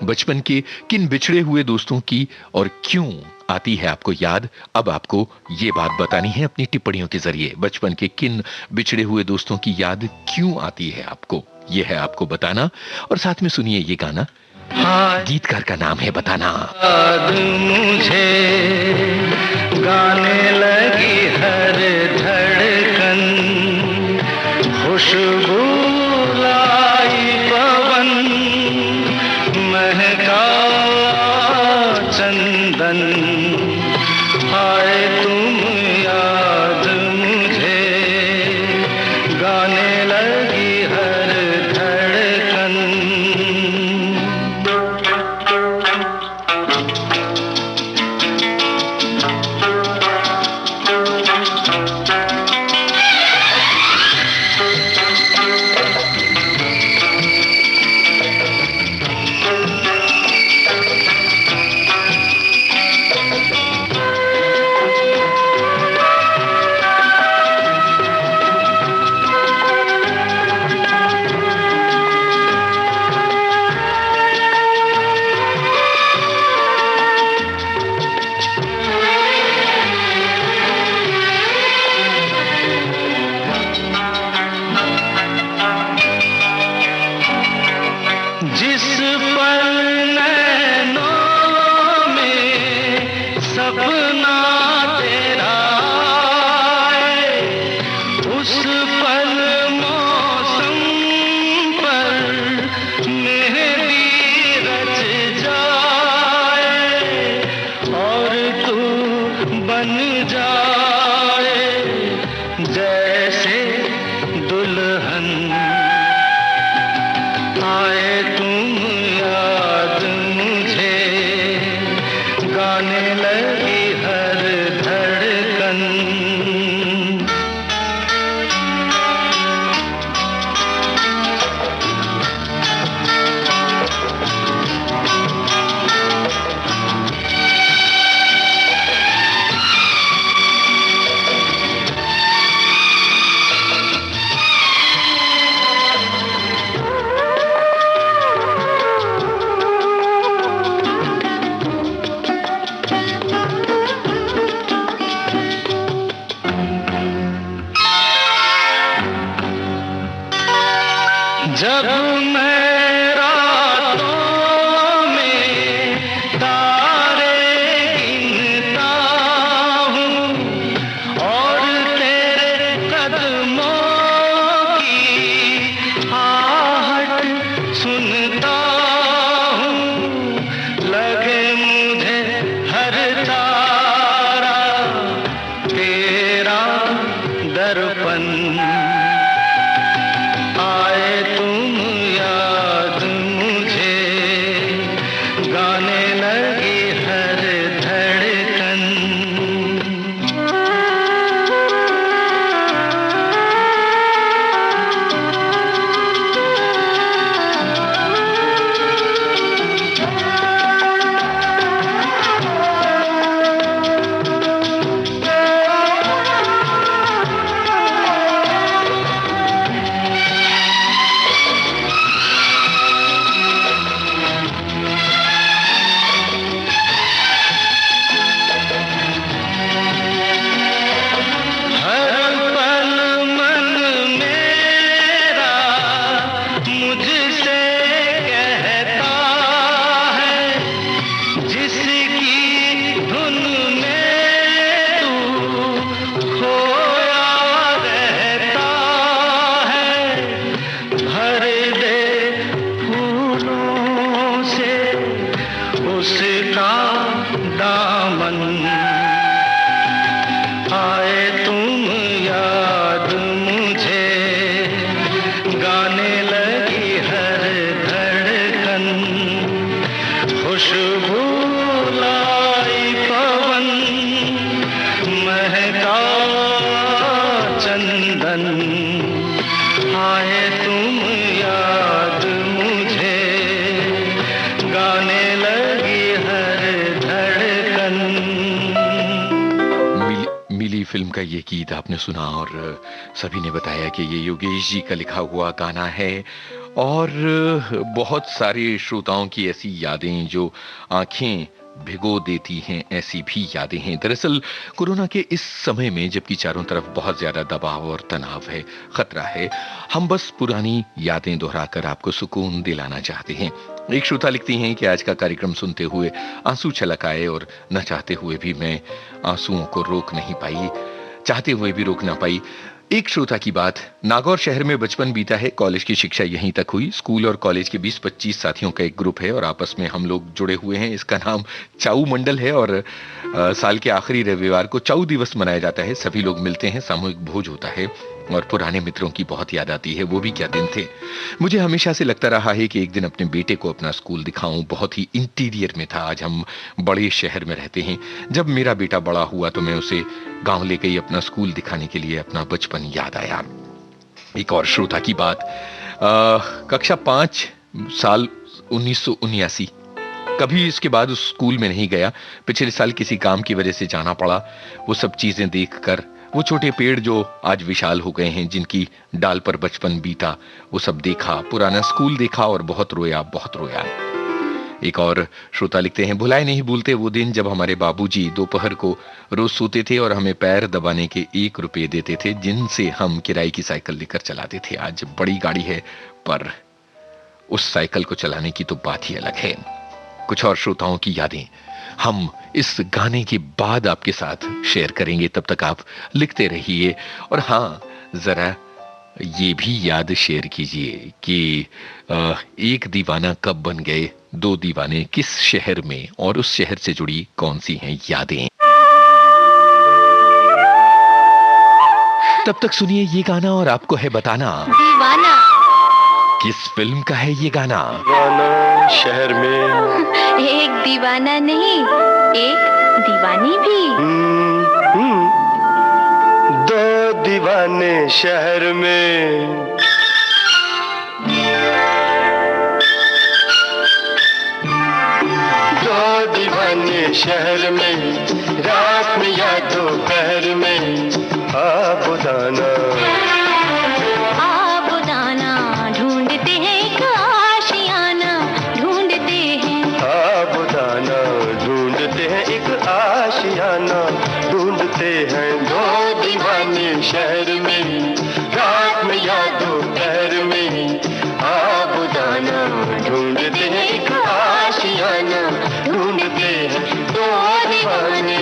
बचपन के किन बिछड़े हुए दोस्तों की और क्यों आती है आपको याद, अब आपको ये बात बतानी है अपनी टिप्पणियों के जरिए। बचपन के किन बिछड़े हुए दोस्तों की याद क्यों आती है आपको, ये है आपको बताना। और साथ में सुनिए ये गाना, गीतकार का नाम है बताना। याद मुझे गाने लगी हर धड़कन, खुशबू लाई पवन, महका चंदन, आए तुम याद मुझे गाने लगी हर धड़कन। जिस पल नैनों में सपना तेरा आए, उस पल मौसम पर मेहंदी रच जाए और तू बन जाए जैसे दुल्हन। आए तुम याद मुझे, गाने लगी हर धड़कन। जब मैं रातों में तारे गिनता हूँ और तेरे कदमों की आहट सुनता हूँ, लगे मुझे हर तारा तेरा दर्पण। आए तुम याद मुझे, गाने लगी हर धड़कन। उसका दामन। आए तुम याद मुझे, गाने लगी हर धड़कन। खुशबू लाई पवन, महका चंदन। आए तुम याद मुझे, गाने लगी हर धड़कन। मिली फिल्म का ये गीत आपने सुना और सभी ने बताया कि ये योगेश जी का लिखा हुआ गाना है और बहुत सारे श्रोताओं की ऐसी यादें जो आंखें भिगो देती हैं, ऐसी भी यादें हैं। दरअसल कोरोना के इस समय में जबकि चारों तरफ बहुत ज्यादा दबाव और तनाव है, खतरा है, हम बस पुरानी यादें दोहराकर आपको सुकून दिलाना चाहते हैं। एक श्रोता लिखती हैं कि आज का कार्यक्रम सुनते हुए आंसू छलक आए और न चाहते हुए भी मैं आंसुओं को रोक नहीं पाई, चाहते हुए भी रोक ना पाई। एक श्रोता की बात, नागौर शहर में बचपन बीता है, कॉलेज की शिक्षा यहीं तक हुई। स्कूल और कॉलेज के 20-25 साथियों का एक ग्रुप है और आपस में हम लोग जुड़े हुए हैं। इसका नाम चाऊ मंडल है और साल के आखिरी रविवार को चाऊ दिवस मनाया जाता है। सभी लोग मिलते हैं, सामूहिक भोज होता है और पुराने मित्रों की बहुत याद आती है। वो भी क्या दिन थे। मुझे हमेशा से लगता रहा है कि एक दिन अपने बेटे को अपना स्कूल दिखाऊं। बहुत ही इंटीरियर में था। आज हम बड़े शहर में रहते हैं। जब मेरा बेटा बड़ा हुआ तो मैं उसे गांव ले गई अपना स्कूल दिखाने के लिए। अपना बचपन याद आया। एक और श्रोता की बात, कक्षा 5 साल 1979, कभी इसके बाद उस स्कूल में नहीं गया। पिछले साल किसी काम की वजह से जाना पड़ा। वो सब चीजें देखकर, वो छोटे पेड़ जो आज विशाल हो गए हैं, जिनकी डाल पर बचपन बीता, वो सब देखा, पुराना स्कूल देखा और बहुत रोया, बहुत रोया। एक और श्रोता लिखते हैं, भुलाए नहीं भूलते वो दिन जब हमारे बाबूजी दोपहर को रोज सोते थे और हमें पैर दबाने के 1 रुपए देते थे, जिनसे हम किराए की साइकिल लेकर चलाते थे। आज बड़ी गाड़ी है पर उस साइकिल को चलाने की तो बात ही अलग है। कुछ और श्रोताओं की यादें हम इस गाने के बाद आपके साथ शेयर करेंगे। तब तक आप लिखते रहिए और हाँ, जरा ये भी याद शेयर कीजिए कि एक दीवाना कब बन गए, 2 दीवाने किस शहर में, और उस शहर से जुड़ी कौन सी हैं यादें। तब तक सुनिए ये गाना और आपको है बताना दीवाना। किस फिल्म का है ये गाना? दीवाना शहर में। एक दीवाना नहीं, एक दीवानी भी। दो दीवाने शहर में। दो दीवाने शहर में, रात में या दोपहर में। आबुदाना आबुदाना ढूंढते हैं एक आशियाना, ढूंढते हैं। आबुदाना ढूंढते हैं एक आशियाना, ढूंढते हैं दो दीवाने शहर में, रात में या दोपहर में। आबुदाना ढूंढते हैं एक आशियाना, ढूंढते हैं दो दीवाने।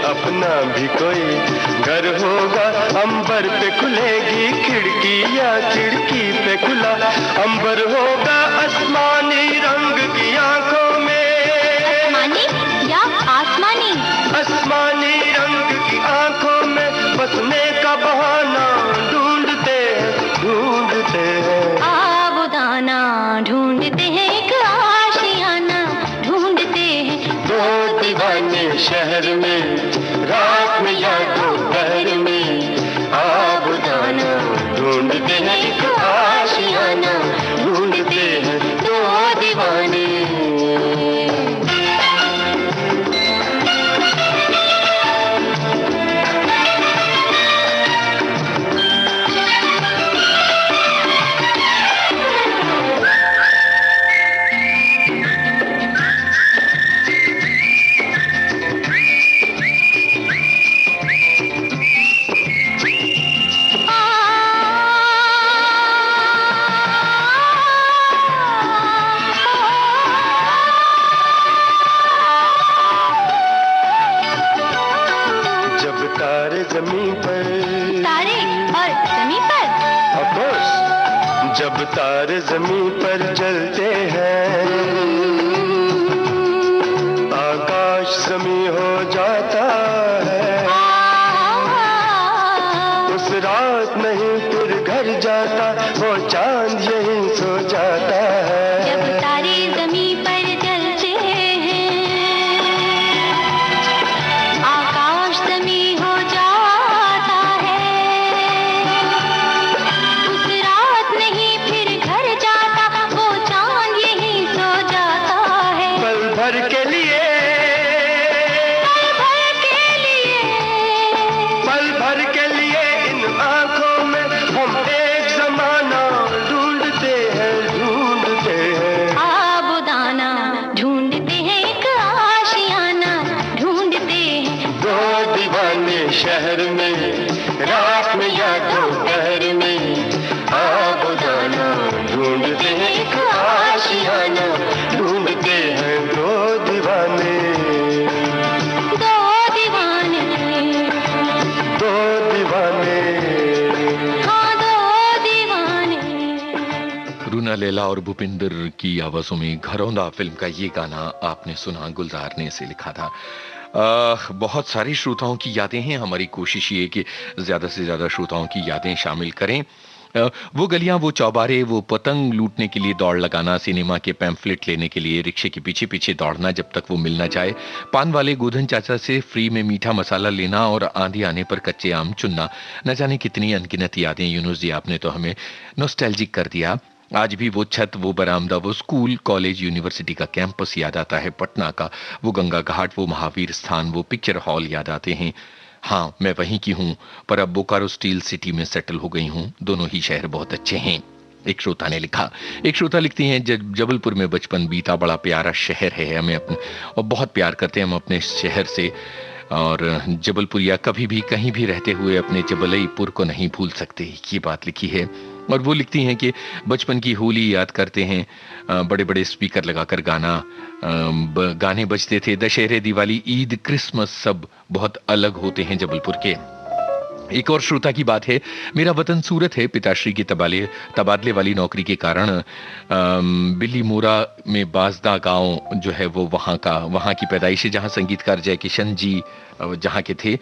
अपना भी कोई घर होगा, अंबर पे खुलेगी खिड़की या खिड़की पे खुला अंबर होगा। आसमानी रंग की आंखों में, आसमानी या आसमानी, आसमानी रंग की आंखों में बसने का बहाना ढूंढते हैं। आबुदाना ढूंढते हैं एक आशियाना, ढूंढते हैं दो दीवाने शहर में, रात में या दोपहर में। आबुदाना ढूंढते हैं एक आशियाना, ढूंढते हैं दो दीवाने। जमीन पर तारे और जमीन पर, ऑफ कोर्स, जब तारे जमीन पर जलते हैं, आकाश जमीन हो जाता है। उस रात नहीं फिर घर जाता, वो चांद यहीं सो जाता है। जब तारे जमीन पर जलते हैं, आकाश जमीन हो जाता है। उस रात नहीं फिर घर जाता, वो चांद यहीं सो जाता है। पल भर के लिए, पल भर के लिए, पल भर के लिए इन आंखों में हम एक जमाना ढूंढते हैं। आबुदाना ढूंढते हैं एक आशियाना, ढूंढते हैं दो दीवाने शहर में, रात में या दोपहर में। आबुदाना ढूंढते हैं एक आशियाना, ढूंढते हैं दो दीवाने। दो दीवाने, दो दीवाने। हाँ दो दीवाने। रूना लैला और भूपिंदर की आवाजों में घरौंदा फिल्म का ये गाना आपने सुना, गुलजार ने इसे लिखा था। बहुत सारे श्रोताओं की यादें हैं। हमारी कोशिश ये कि ज्यादा से ज्यादा श्रोताओं की यादें शामिल करें। वो गलियां, वो चौबारे, वो पतंग लूटने के लिए दौड़ लगाना, सिनेमा के पैम्फलेट लेने के लिए रिक्शे के पीछे पीछे दौड़ना जब तक वो मिल ना जाए, पान वाले गोधन चाचा से फ्री में मीठा मसाला लेना और आंधी आने पर कच्चे आम चुनना। न जाने कितनी अनगिनत यादें यूनुस जी, आपने तो हमें नॉस्टैल्जिक कर दिया। आज भी वो छत, वो बरामदा, वो स्कूल, कॉलेज, यूनिवर्सिटी का कैंपस याद आता है, पटना का वो गंगा घाट, वो महावीर स्थान, वो पिक्चर हॉल याद आते हैं। हाँ, मैं वहीं की हूँ, पर अब बोकारो स्टील सिटी में सेटल हो गई हूँ। दोनों ही शहर बहुत अच्छे हैं। एक श्रोता ने लिखा। एक श्रोता लिखती हैं, जबलपुर में बचपन बीता, बड़ा प्यारा शहर है, हमें अपने और बहुत प्यार करते हैं हम अपने शहर से, और जबलपुरिया कभी भी कहीं भी रहते हुए अपने जबलईपुर को नहीं भूल सकते, ये बात लिखी है। और वो लिखती हैं कि बचपन की होली याद करते हैं, बड़े बड़े स्पीकर लगाकर गाने बजते थे, दशहरे, दिवाली, ईद, क्रिसमस सब बहुत अलग होते हैं जबलपुर के। एक और श्रोता की बात है, मेरा वतन सूरत है, पिताश्री की तबादले वाली नौकरी के कारण बिल्ली मोरा में बाजदा गांव जो है वो वहाँ की पैदाइश है, जहाँ संगीतकार जय किशन जी जहाँ के थे,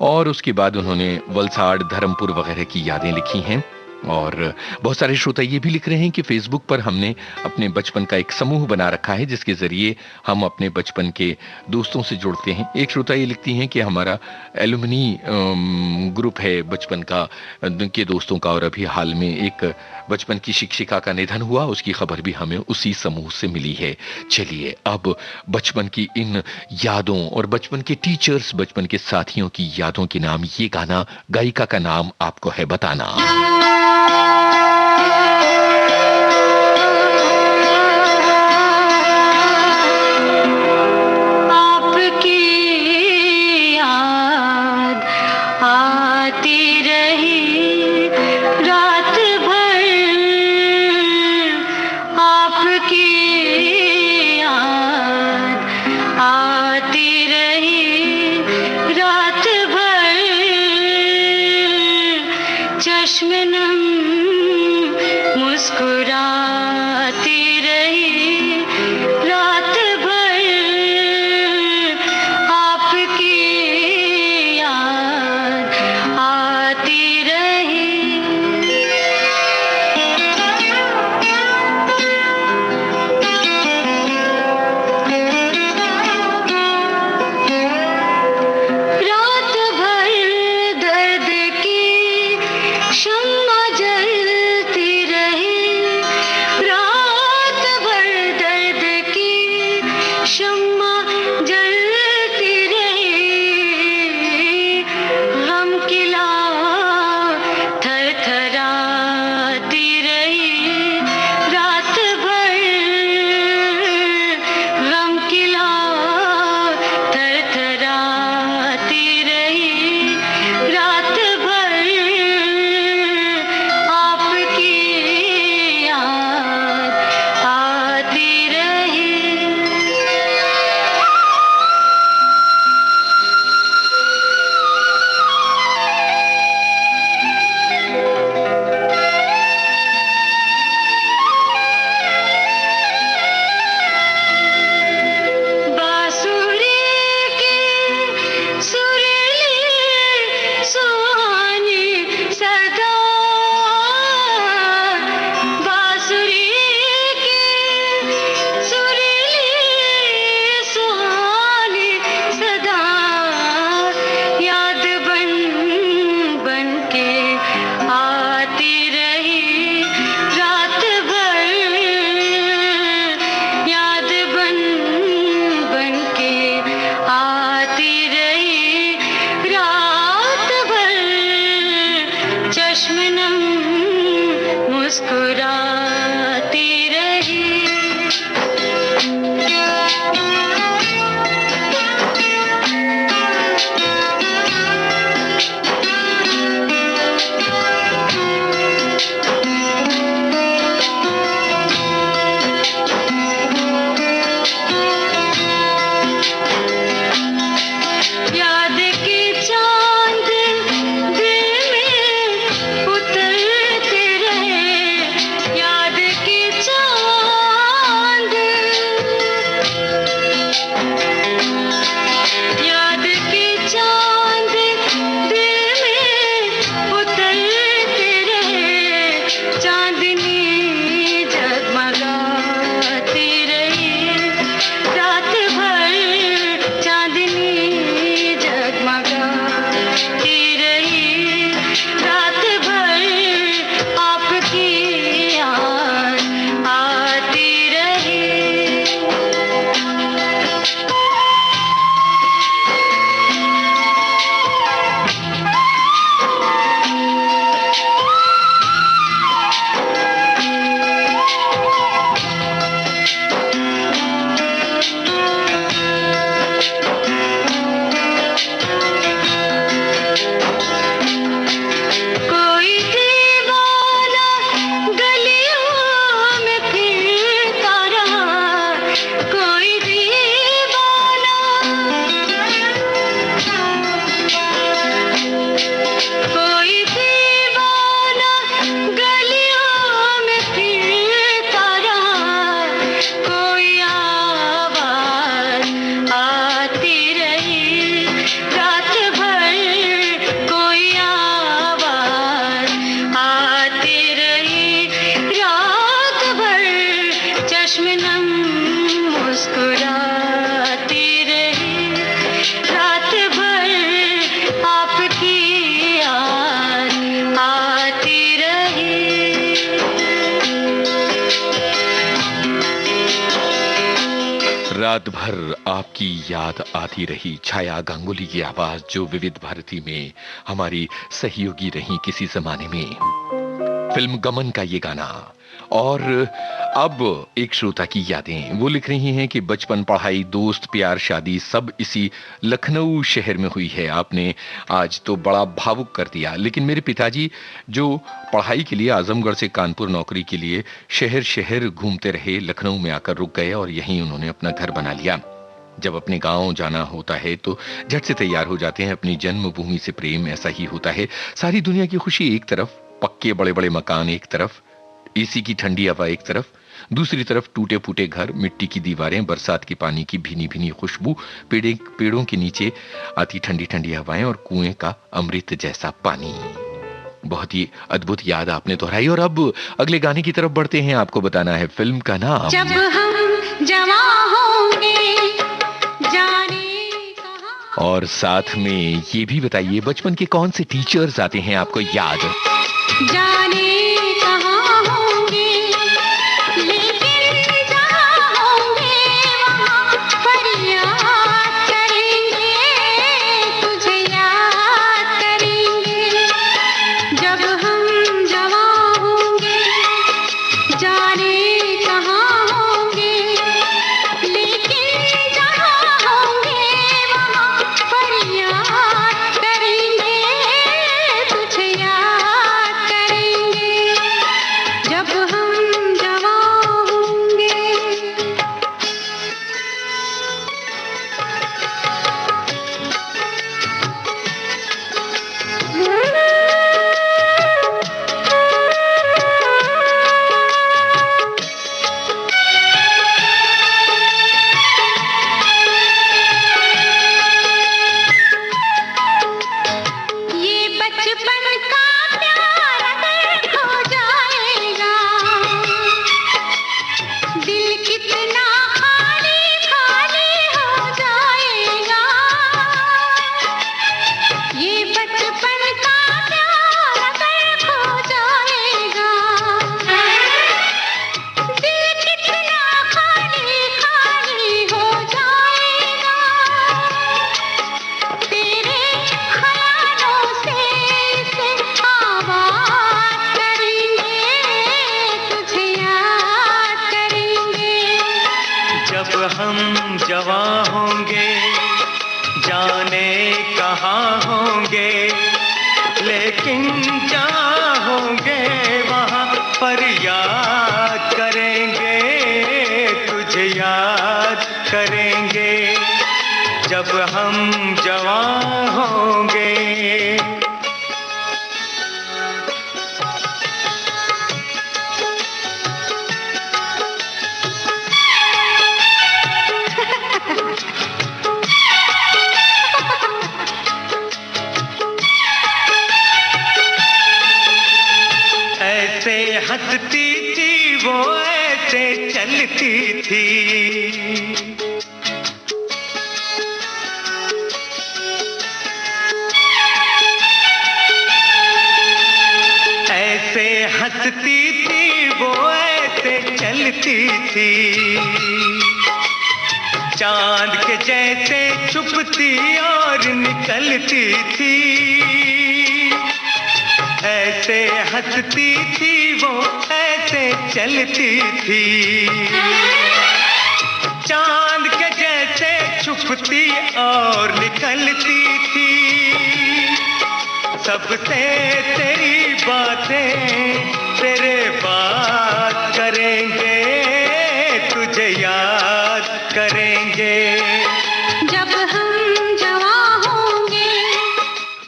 और उसके बाद उन्होंने वलसाड़, धर्मपुर वगैरह की यादें लिखी हैं। और बहुत सारे श्रोता ये भी लिख रहे हैं कि फेसबुक पर हमने अपने बचपन का एक समूह बना रखा है, जिसके जरिए हम अपने बचपन के दोस्तों से जुड़ते हैं। एक श्रोता ये लिखती हैं कि हमारा एलुमनी ग्रुप है बचपन का के दोस्तों का, और अभी हाल में एक बचपन की शिक्षिका का निधन हुआ, उसकी खबर भी हमें उसी समूह से मिली है। चलिए अब बचपन की इन यादों और बचपन के टीचर्स, बचपन के साथियों की यादों के नाम, ये गाना, गायिका का नाम आपको है बताना। रात भर आपकी याद आती रही, छाया गांगुली की आवाज जो विविध भारती में हमारी सहयोगी रही किसी जमाने में। फिल्म गमन का ये गाना। और अब एक श्रोता की यादें, वो लिख रही हैं कि बचपन, पढ़ाई, दोस्त, प्यार, शादी सब इसी लखनऊ शहर में हुई है। आपने आज तो बड़ा भावुक कर दिया। लेकिन मेरे पिताजी जो पढ़ाई के लिए आजमगढ़ से कानपुर नौकरी के लिए शहर शहर घूमते रहे, लखनऊ में आकर रुक गए और यहीं उन्होंने अपना घर बना लिया। जब अपने गांव जाना होता है तो झट से तैयार हो जाते हैं। अपनी जन्मभूमि से प्रेम ऐसा ही होता है। सारी दुनिया की खुशी एक तरफ, पक्के बड़े बड़े मकान एक तरफ, एसी की ठंडी हवा एक तरफ, दूसरी तरफ टूटे फूटे घर, मिट्टी की दीवारें, बरसात के पानी की भीनी भीनी खुशबू, पेड़ों के नीचे आती ठंडी ठंडी हवाएं और कुएं का अमृत जैसा पानी। बहुत ही अद्भुत याद आपने दोहराई। और अब अगले गाने की तरफ बढ़ते हैं। आपको बताना है फिल्म का नाम। जब हम जवां होंगे जाने कहां। और साथ में ये भी बताइए बचपन के कौन से टीचर्स आते हैं आपको याद। जाने कहां होंगे लेकिन जहां होंगे वहां फरियाद करेंगे, तुझे याद करेंगे। जब हम जवां होंगे जाने कहां होंगे लेकिन जहां होंगे वहां फरियाद करेंगे, तुझे याद करेंगे। जब हम जवां होंगे। ये बचपन का प्यार अगर खो जाएगा, दिल कितना खाली खाली हो जाएगा। ये बचपन का प्यार अगर खो जाएगा, दिल कितना खाली खाली हो जाएगा। तेरे ख्यालों से इसे आबाद करेंगे, तुझे याद करेंगे। जब हम जवां होंगे जाने कहाँ होंगे लेकिन जहाँ होंगे वहाँ पर याद करेंगे, तुझे याद करेंगे। जब हम जवां होंगे। ऐसे हंसती थी वो, ऐसे चलती थी। ऐसे हंसती थी वो, ऐसे चलती थी। चांद के जैसे छुपती और निकलती थी। ऐसे हंसती थी वो, ऐसे चलती थी। चांद के जैसे छुपती और निकलती थी। सबसे तेरी बातें तेरे बात करेंगे, तुझे याद करेंगे। जब हम जवां होंगे।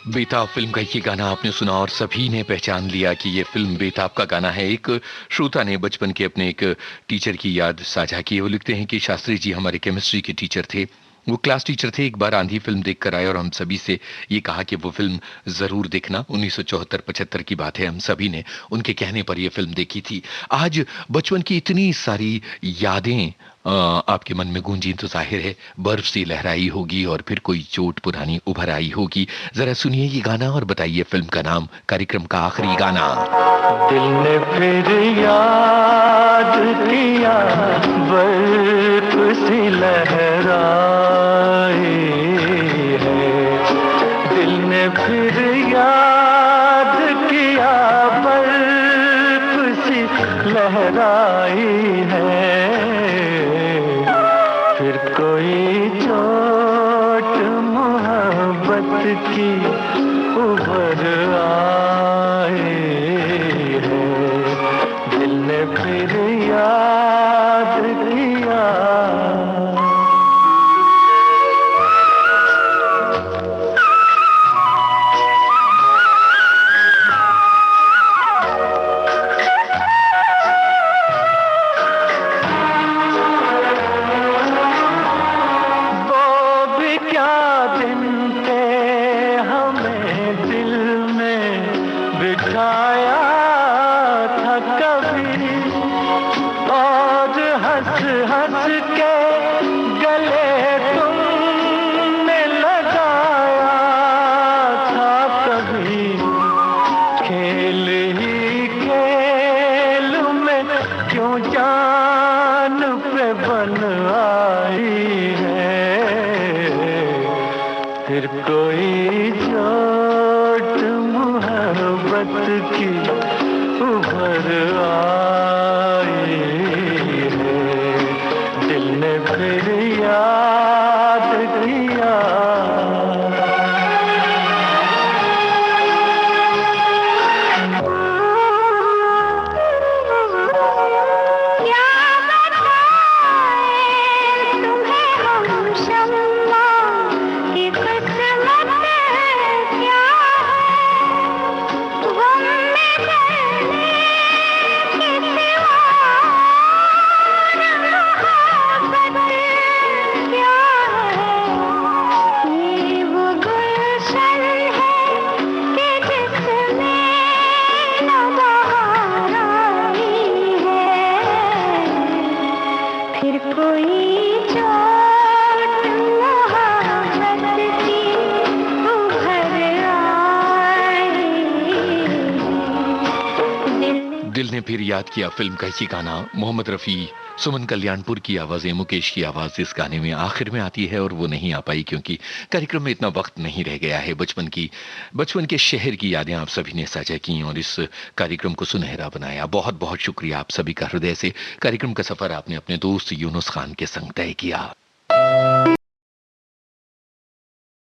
बेताब फिल्म का ये गाना आपने सुना और सभी ने पहचान लिया कि ये फिल्म बेताब का गाना है। एक श्रोता ने बचपन के अपने एक टीचर की याद साझा की। वो लिखते हैं कि शास्त्री जी हमारे केमिस्ट्री के टीचर थे। वो क्लास टीचर थे। एक बार आंधी फिल्म देखकर आए और हम सभी से ये कहा कि वो फिल्म जरूर देखना। 1974-75 की बात है। हम सभी ने उनके कहने पर ये फिल्म देखी थी। आज बचपन की इतनी सारी यादें आपके मन में गूंजी तो जाहिर है बर्फ सी लहराई होगी और फिर कोई चोट पुरानी उभर आई होगी। जरा सुनिए ये गाना और बताइए फिल्म का नाम, कार्यक्रम का आखिरी गाना। दिल ने फिर याद किया, बर्फ सी लहराई है। दिल ने फिर याद किया, बर्फ सी लहराई है। फिर कोई चोट मोहब्बत की उभर आई है। दिल ने फिर याद किया। बिठाया था कभी और हंस हंस के गले तुमने लगाया था कभी। खेल ही खेल में क्यों जान पे बन आई है। फिर कोई चोट मोहब्बत की उभर आई है। दिल ने फिर याद किया। फिर कोई चोट मोहब्बत की उभर आई। दिल ने फिर याद किया फिल्म का इसी गाना। मोहम्मद रफी, सुमन कल्याणपुर की आवाजें, मुकेश की आवाज इस गाने में आखिर में आती है और वो नहीं आ पाई क्योंकि कार्यक्रम में इतना वक्त नहीं रह गया है। बचपन के शहर की यादें आप सभी ने साझा की और इस कार्यक्रम को सुनहरा बनाया। बहुत बहुत शुक्रिया आप सभी का हृदय से। कार्यक्रम का सफर आपने अपने दोस्त यूनुस खान के संग तय किया।